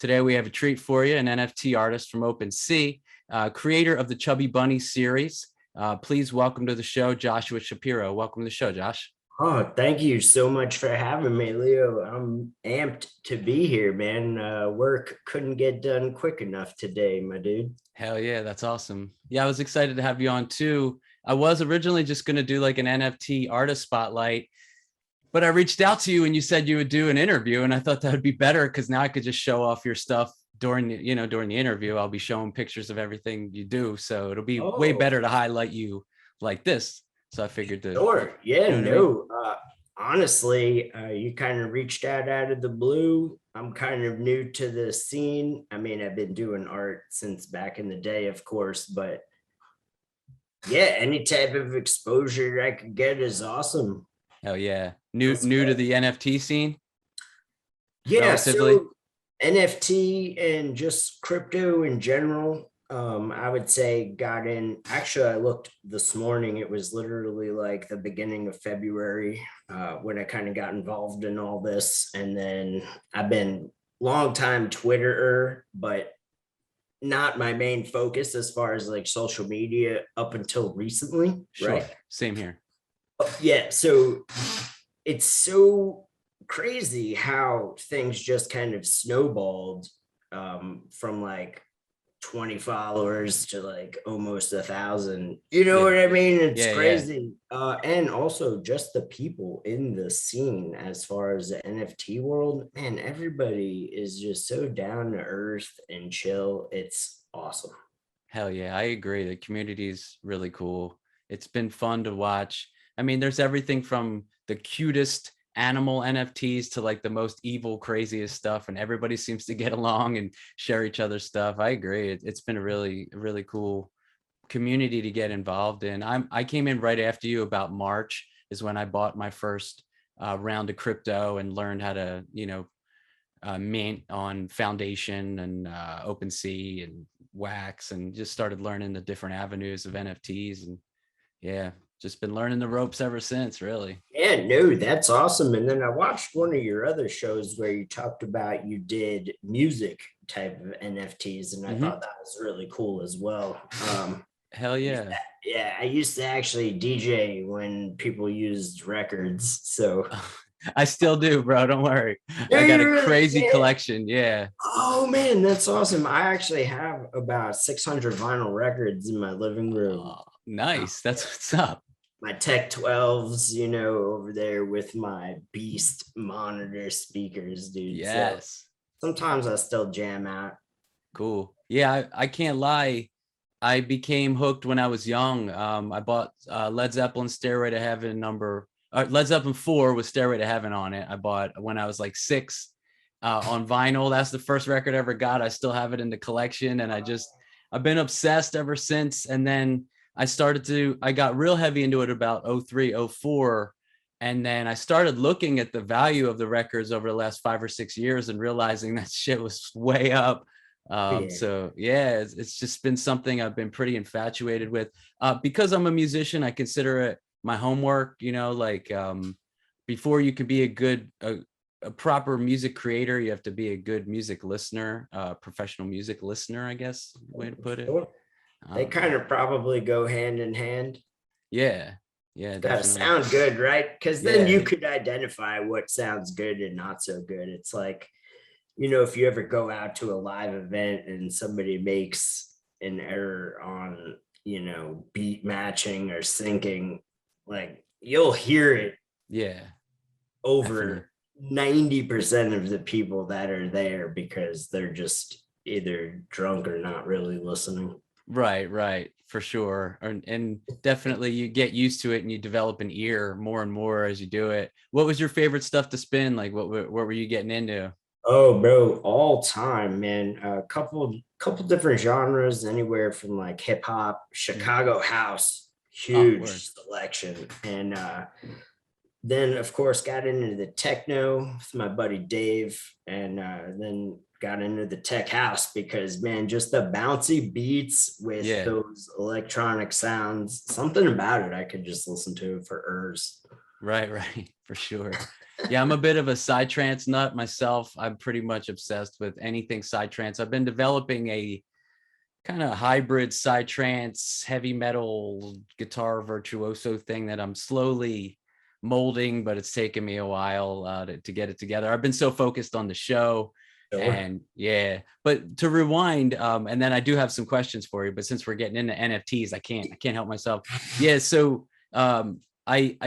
Today we have a treat for you, an NFT artist from OpenSea, creator of the Chubby Bunny series. Please welcome to the show, Joshua Shapiro. Welcome to the show, Josh. Oh, thank you so much for having me, Leo. I'm amped to be here, man. Work couldn't get done quick enough today, my dude. Hell yeah, that's awesome. Yeah, I was excited to have you on too. I was originally just going to do like an NFT artist spotlight, but I reached out to you and you said you would do an interview, and I thought that would be better because now I could just show off your stuff during the interview. I'll be showing pictures of everything you do, so it'll be way Oh, better to highlight you like this. So I figured to, sure. Yeah, you know what I mean? no. Honestly, you kind of reached out of the blue. I'm kind of new to the scene. I mean, I've been doing art since back in the day, of course, but yeah, any type of exposure I could get is awesome. Hell yeah. New Let's to go. the NFT scene, Yeah, relatively. so NFT and just crypto in general, I would say got in. Actually, I looked this morning. It was literally like the beginning of February when I kind of got involved in all this. And then I've been long time Twitterer, but not my main focus as far as like social media up until recently, Sure. right? Same here. Yeah, so it's so crazy how things just kind of snowballed from like 20 followers to like almost 1,000. You know Yeah. what I mean? It's Yeah. crazy. And also just the people in the scene as far as the NFT world, man, everybody is just so down to earth and chill. It's awesome. Hell yeah. I agree. The community is really cool. It's been fun to watch. I mean, there's everything from the cutest animal NFTs to like the most evil, craziest stuff, and everybody seems to get along and share each other's stuff. I agree. It's been a really cool community to get involved in. I came in right after you. About March is when I bought my first round of crypto and learned how to, mint on Foundation and OpenSea and Wax, and just started learning the different avenues of NFTs. And yeah, just been learning the ropes ever since, really. Yeah, no, that's awesome. And then I watched one of your other shows where you talked about you did music type of NFTs, and I Hmm. thought that was really cool as well. Hell yeah. Yeah, I used to actually DJ when people used records. So, I still do, bro. Don't worry. do I got you a really? crazy Yeah. collection. Yeah. Oh man, that's awesome. I actually have about 600 vinyl records in my living room. Oh, Uh, nice. That's what's up. my Tech 12s, over there with my Beast monitor speakers, dude. So Yes. sometimes I still jam out. Cool. Yeah, I can't lie. I became hooked when I was young. I bought Led Zeppelin Stairway to Heaven Led Zeppelin 4 with Stairway to Heaven on it. I bought when I was like 6 on vinyl. That's the first record I ever got. I still have it in the collection, and I've been obsessed ever since. And then I got real heavy into it about 03, 04. And then I started looking at the value of the records over the last 5 or 6 years and realizing that shit was way up. Yeah. So yeah, it's just been something I've been pretty infatuated with. Because I'm a musician, I consider it my homework, before you can be a proper music creator, you have to be a good music listener, professional music listener, I guess, way to put it. Sure. I They don't know. kind of probably go hand in hand. Yeah, yeah, Got to definitely. sound good, right? Because then you Yeah, could identify what sounds good and not so good. It's like, if you ever go out to a live event and somebody makes an error on, beat matching or syncing, like you'll hear it yeah, definitely. over 90% of the people that are there because they're just either drunk or not really listening. Right, for sure. And definitely you get used to it and you develop an ear more and more as you do it. What was your favorite stuff to spin? Like what were you getting into? Oh, bro, all time, man. A couple different genres, anywhere from like hip hop, Mhm. Chicago house, Oh, word. huge selection. And then of course got into the techno with my buddy Dave, and then got into the tech house because man, just the bouncy beats with Yeah. those electronic sounds, something about it I could just listen to for hours. Right, for sure. Yeah, I'm a bit of a psytrance nut myself. I'm pretty much obsessed with anything psytrance. I've been developing a kind of hybrid psytrance heavy metal guitar virtuoso thing that I'm slowly molding, but it's taken me a while to get it together. I've been so focused on the show. Sure. And yeah, but to rewind, and then I do have some questions for you, but since we're getting into NFTs, I can't help myself. Yeah, so I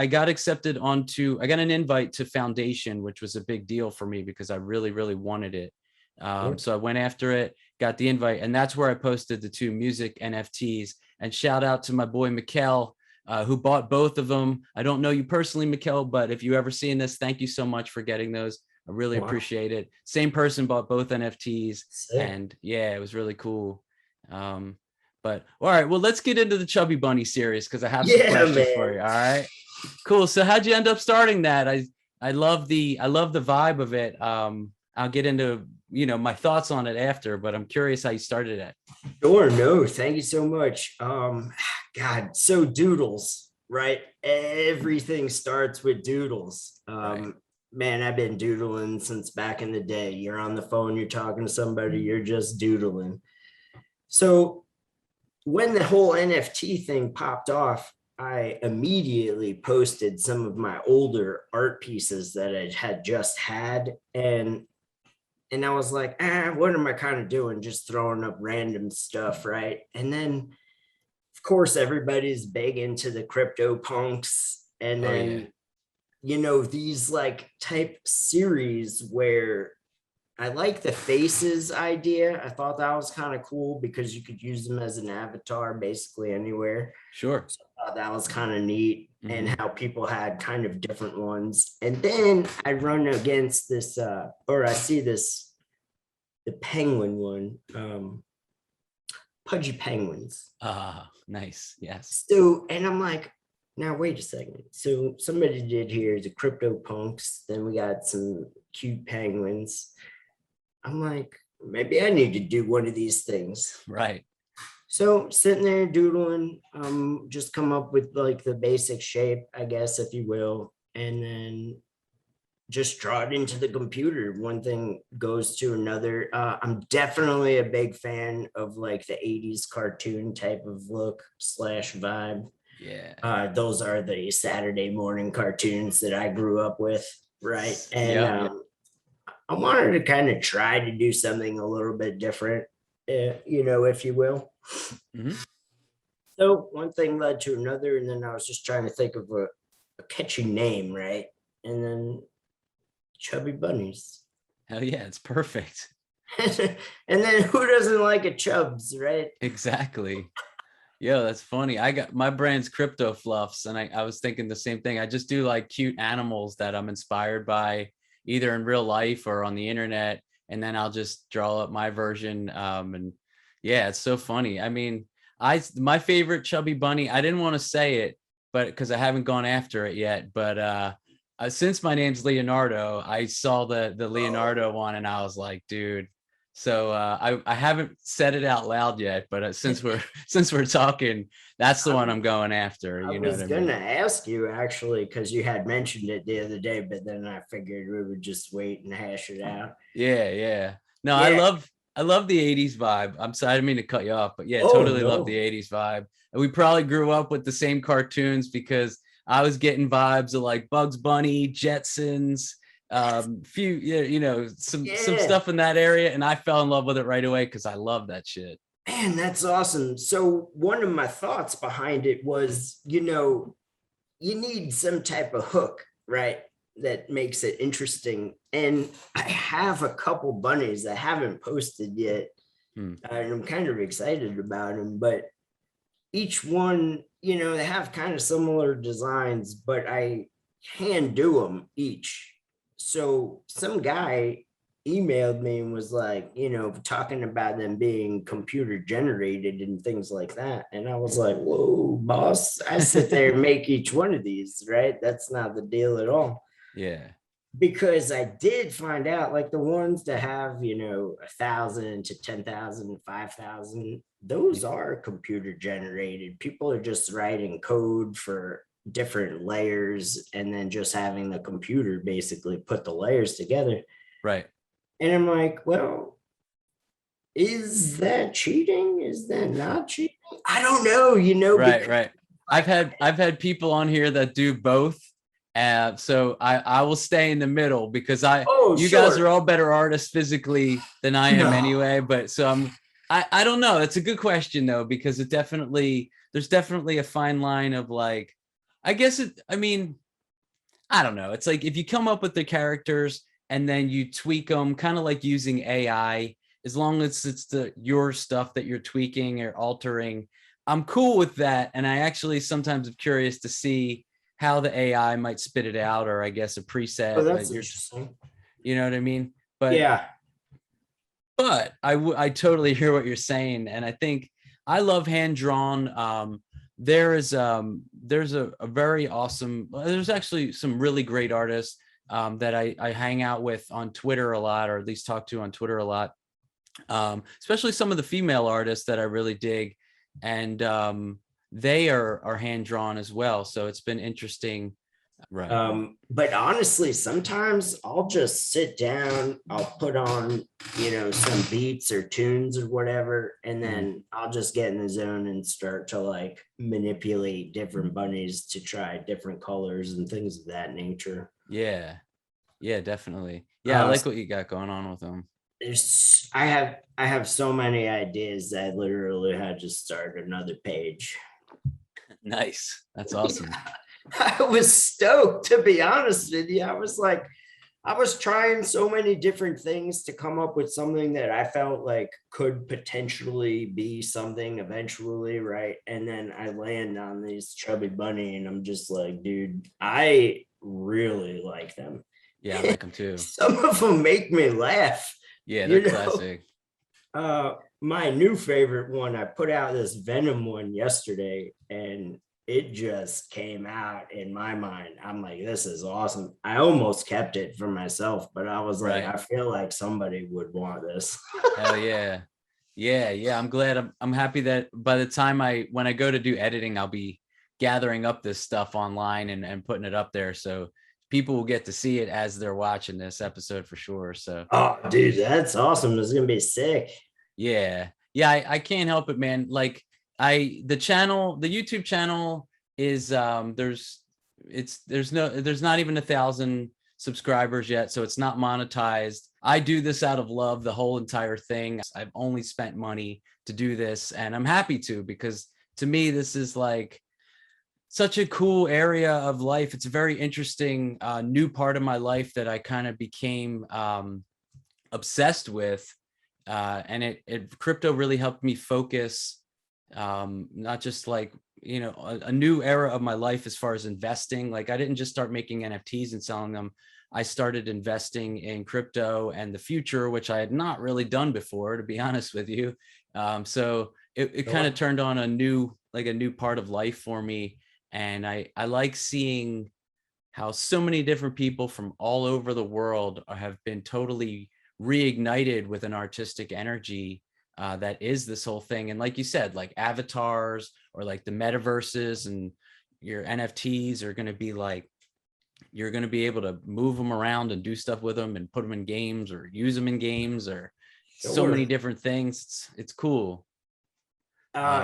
got accepted onto, I got an invite to Foundation, which was a big deal for me because I really, really wanted it. So I went after it, got the invite, and that's where I posted the 2 music NFTs. And shout out to my boy Mikkel, who bought both of them. I don't know you personally, Mikkel, but if you ever seen this, thank you so much for getting those. I really appreciate it. Same person bought both NFTs. Sick. And yeah, it was really cool. But all right, well, let's get into the Chubby Bunny series because I have some questions for you. All right, cool. So how'd you end up starting that? I love the vibe of it. I'll get into my thoughts on it after, but I'm curious how you started it. Sure. No, thank you so much. God, so doodles, right? Everything starts with doodles. Right. Man, I've been doodling since back in the day. You're on the phone, you're talking to somebody, you're just doodling. So when the whole NFT thing popped off, I immediately posted some of my older art pieces that I had just had. And I was like, what am I kind of doing? Just throwing up random stuff, right? And then, of course, everybody's big into the crypto punks. And then, these like type series where I like the faces idea. I thought that was kind of cool because you could use them as an avatar basically anywhere. Sure. So I thought that was kind of neat. And how people had kind of different ones. And then I run against this, or I see this, the penguin one, pudgy penguins. Nice. Yes. So, and I'm like, now wait a second. So somebody did here the crypto punks. Then we got some cute penguins. I'm like, maybe I need to do one of these things. Right. So sitting there doodling, just come up with like the basic shape, I guess, if you will, and then just draw it into the computer. One thing goes to another. I'm definitely a big fan of like the 80s cartoon type of look / vibe. Yeah. Those are the Saturday morning cartoons that I grew up with, right? And I wanted to kind of try to do something a little bit different, if you will. So one thing led to another, and then I was just trying to think of a catchy name, right? And then Chubby Bunnies. Hell yeah, it's perfect. And then who doesn't like a Chubs, right? Exactly. Yo, that's funny. I got my brand's Crypto Fluffs, and I was thinking the same thing. I just do like cute animals that I'm inspired by, either in real life or on the internet, and then I'll just draw up my version. And yeah, it's so funny. I mean, my favorite Chubby Bunny, I didn't want to say it, but because I haven't gone after it yet, but since my name's Leonardo, I saw the Leonardo one, and I was like, dude. So I haven't said it out loud yet, but since we're talking, that's the one I'm going after. I was gonna ask you actually, because you had mentioned it the other day, but then I figured we would just wait and hash it out. Yeah. No, yeah. I love the 80s vibe. I'm sorry, I didn't mean to cut you off, but yeah, totally love the 80s vibe. And we probably grew up with the same cartoons because I was getting vibes of like Bugs Bunny, Jetsons, some stuff in that area, and I fell in love with it right away because I love that shit. Man, that's awesome. So one of my thoughts behind it was, you need some type of hook, right, that makes it interesting. And I have a couple bunnies I haven't posted yet, and I'm kind of excited about them, but each one, they have kind of similar designs, but I hand do them each. So some guy emailed me and was like, talking about them being computer generated and things like that. And I was like, whoa, boss, I sit there and make each one of these, right? That's not the deal at all. Yeah. Because I did find out like the ones that have, 1,000 to 10,000, 5,000, those are computer generated. People are just writing code for different layers and then just having the computer basically put the layers together. Right. And I'm like, well, is that cheating? Is that not cheating? I don't know, Right, right. I've had people on here that do both. So I will stay in the middle because you guys are all better artists physically than I am anyway. But so I don't know. It's a good question though, because there's definitely a fine line of like, I guess I don't know. It's like if you come up with the characters and then you tweak them, kind of like using AI, as long as it's your stuff that you're tweaking or altering, I'm cool with that. And I actually sometimes am curious to see how the AI might spit it out, or I guess a preset. Oh, that's interesting. You know what I mean? Yeah. But I totally hear what you're saying, and I think I love hand drawn. There's a very awesome. There's actually some really great artists that I hang out with on Twitter a lot, or at least talk to on Twitter a lot. Especially some of the female artists that I really dig, and they are hand drawn as well. So it's been interesting. Right. But honestly, sometimes I'll just sit down, I'll put on, some beats or tunes or whatever, and then I'll just get in the zone and start to like manipulate different bunnies to try different colors and things of that nature. Yeah. Yeah, definitely. Yeah, I like what you got going on with them. I have so many ideas that I literally had to start another page. Nice. That's awesome. I was stoked, to be honest with you. I was trying so many different things to come up with something that I felt like could potentially be something eventually, right? And then I land on these Chubby Bunny, and I'm just like, dude, I really like them. Yeah, I like them too. Some of them make me laugh. Yeah, they're classic. My new favorite one, I put out this Venom one yesterday, and it just came out in my mind. I'm like, this is awesome. I almost kept it for myself, but I was like, I feel like somebody would want this. Hell yeah. Yeah. I'm glad. I'm happy that by the time when I go to do editing, I'll be gathering up this stuff online and putting it up there. So people will get to see it as they're watching this episode for sure. So, oh, dude, that's awesome. It's going to be sick. Yeah. I can't help it, man. Like, the YouTube channel is there's not even 1,000 subscribers yet, so it's not monetized. I do this out of love, the whole entire thing. I've only spent money to do this, and I'm happy to, because to me this is like such a cool area of life. It's a very interesting new part of my life that I kind of became obsessed with, and crypto really helped me focus, not just like a new era of my life as far as investing. Like, I didn't just start making NFTs and selling them. I started investing in crypto and the future, which I had not really done before, to be honest with you. So it kind of turned on a new part of life for me, and I like seeing how so many different people from all over the world have been totally reignited with an artistic energy that is this whole thing. And like you said, like avatars or like the metaverses, and your NFTs are going to be like, you're going to be able to move them around and do stuff with them and put them in games or use them in games, or so many different things. It's cool.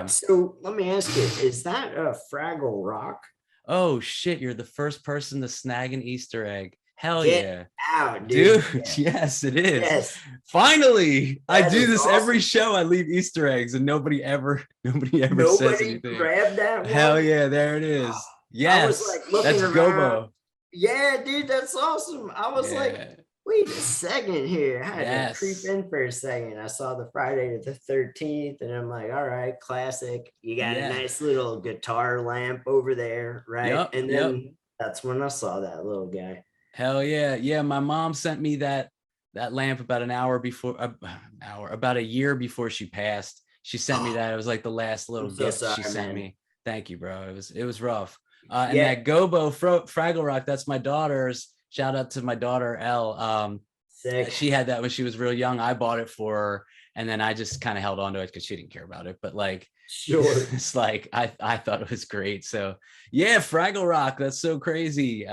So let me ask you, is that a Fraggle Rock? Oh shit, you're the first person to snag an Easter egg. Hell Get yeah. Out, dude. Yes, it is. Yes. Finally, I do this awesome. Every show. I leave Easter eggs, and nobody ever says anything. Grabbed that one? Hell yeah, there it is. Yes, I was like looking that's around. Gobo. Yeah, dude, that's awesome. I was like, wait a second here. I had to creep in for a second. I saw the Friday the 13th, and I'm like, all right, classic. You got a nice little guitar lamp over there, right? And then that's when I saw that little guy. Hell yeah. Yeah, my mom sent me that lamp about about a year before she passed. She sent me that. It was like the last little gift she sent me. Thank you, bro. It was rough. And that Gobo Fraggle Rock, that's my daughter's. Shout out to my daughter Elle. Sick. She had that when she was real young. I bought it for her, and then I just kind of held on to it because she didn't care about it. But like, Sure. it's like I thought it was great. So yeah, Fraggle Rock, that's so crazy.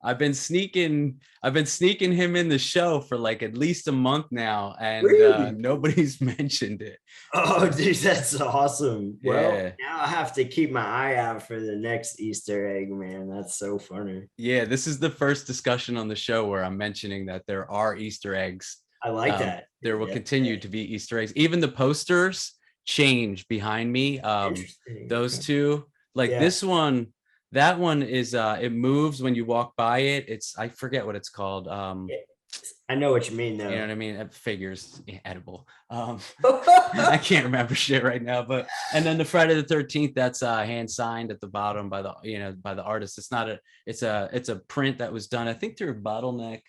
I've been sneaking him in the show for like at least a month now, and Really? nobody's mentioned it. Oh, dude, that's awesome. Well, Yeah. now I have to keep my eye out for the next Easter egg, man. That's so funny. Yeah, this is the first discussion on the show where I'm mentioning that there are Easter eggs. I like that. There will Yeah. continue to be Easter eggs. Even the posters change behind me. Interesting. Those Okay. two, like Yeah. this one, that one is it moves when you walk by it. It's I forget what it's called. I know what you mean, You know what though. I mean? It figures edible. I can't remember shit right now, but and then the Friday the 13th, that's hand signed at the bottom by the artist. It's not it's a print that was done, I think, through Bottleneck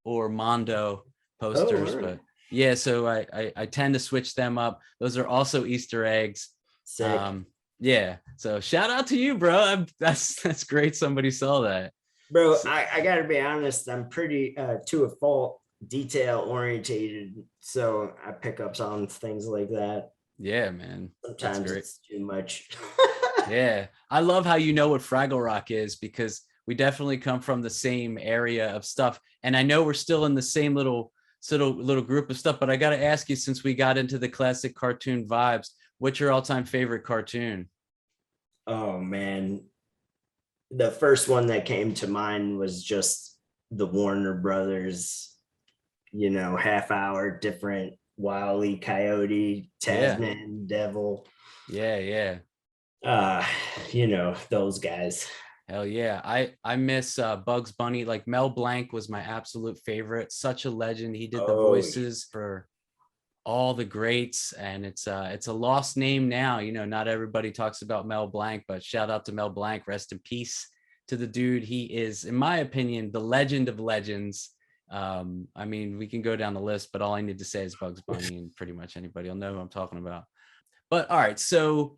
or Mondo Oh, posters. right. But yeah, so I tend to switch them up. Those are also Easter eggs. Sick. Yeah. So shout out to you, bro. That's great. Somebody saw that. Bro, So, I gotta be honest, I'm pretty to a fault detail orientated. So I pick up on things like that. yeah, man. That's Sometimes great. it's too much. Yeah. I love how you know what Fraggle Rock is, because we definitely come from the same area of stuff. And I know we're still in the same little group of stuff, but I got to ask you, since we got into the classic cartoon vibes, what's your all-time favorite cartoon? Oh man. The first one that came to mind was just the Warner Brothers, half hour different Wile E. Coyote, Yeah. Tasman Devil. Yeah. Yeah. Uh, those guys. Hell yeah. I miss Bugs Bunny. Like Mel Blanc was my absolute favorite. Such a legend. He did the Oh, voices for all the greats, and it's a lost name now. Not everybody talks about Mel Blanc, but shout out to Mel Blanc. Rest in peace to the dude. He is, in my opinion, the legend of legends. I mean, we can go down the list, but all I need to say is Bugs Bunny, and pretty much anybody will know who I'm talking about. But all right, so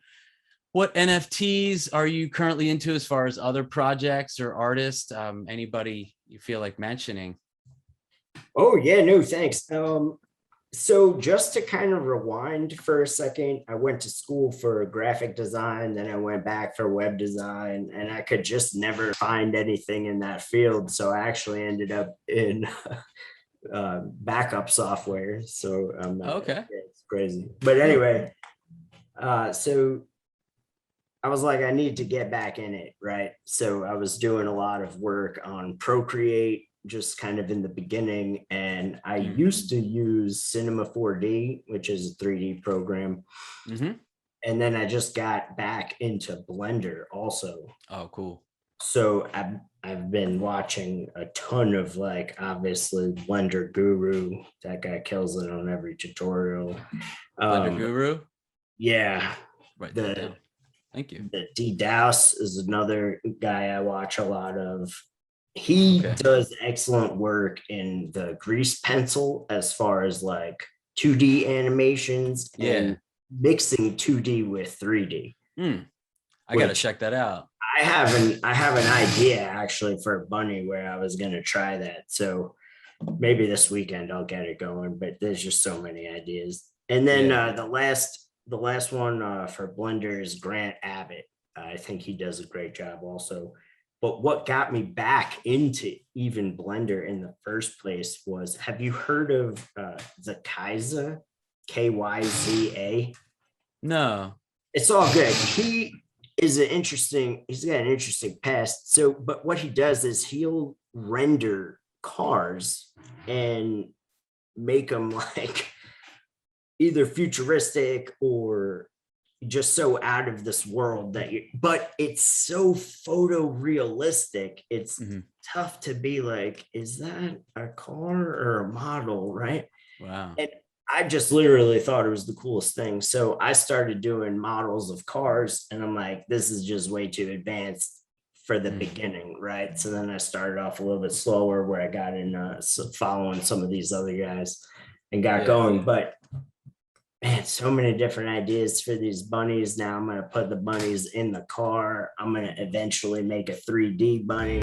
what NFTs are you currently into as far as other projects or artists? Anybody you feel like mentioning? oh yeah, no, thanks. So just to kind of rewind for a second, I went to school for graphic design, then I went back for web design, and I could just never find anything in that field. So I actually ended up in backup software. So Okay. it's crazy. But anyway, so I was like, I need to get back in it, right? So I was doing a lot of work on Procreate, just kind of in the beginning. And I used to use Cinema 4D, which is a 3D program. Mm-hmm. And then I just got back into Blender also. Oh, cool. So I've been watching a ton of, like, obviously Blender Guru. That guy kills it on every tutorial. Blender Guru. Yeah. Write that down. Thank you. The D Douse is another guy I watch a lot of. He does excellent work in the grease pencil as far as like 2D animations and mixing 2D with 3D. I gotta check that out. I have an idea actually for a bunny where I was gonna try that. So maybe this weekend I'll get it going, but there's just so many ideas. And then the last one for Blender is Grant Abbott. I think he does a great job also. But what got me back into even Blender in the first place was, have you heard of Kyza, Kyza? No. It's all good. He's got an interesting past. So, but what he does is he'll render cars and make them like either futuristic or just so out of this world but it's so photorealistic. It's tough to be like, is that a car or a model, right? Wow. And I just literally thought it was the coolest thing. So I started doing models of cars, and I'm like, this is just way too advanced for the beginning, right? So then I started off a little bit slower, where I got in following some of these other guys and got going. But man, so many different ideas for these bunnies. Now I'm going to put the bunnies in the car. I'm going to eventually make a 3D bunny.